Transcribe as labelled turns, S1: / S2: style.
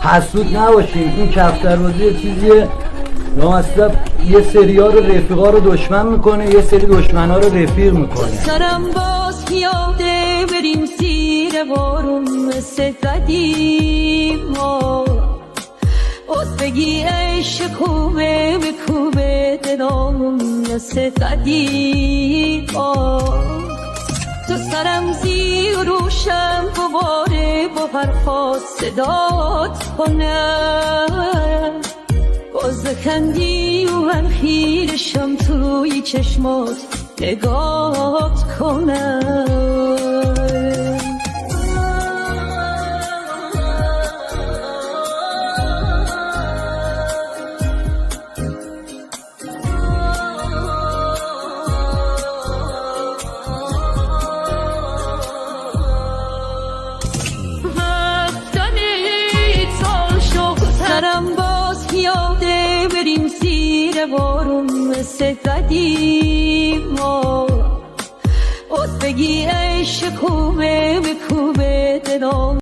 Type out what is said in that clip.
S1: حسود نباشیم، این کفتربازی یه چیزیه لامصب یه سری ها رو رفیقا رو دشمن میکنه، یه سری دشمن ها رو رفیق میکنه.
S2: سرم باز پیاده بریم زیر بارون مثل قدیم باز بگی عشق کوبه به کوبه دلامون مثل قدیم تو سرم زیر روشم دوباره با حرفات صدات کنم باز خندی و من خیرشم توی چشمات نگات کنم. سرم باز پیاده بریم زیر بارون مثل قدیم باز بگی عشق کوبه به کوبه دلام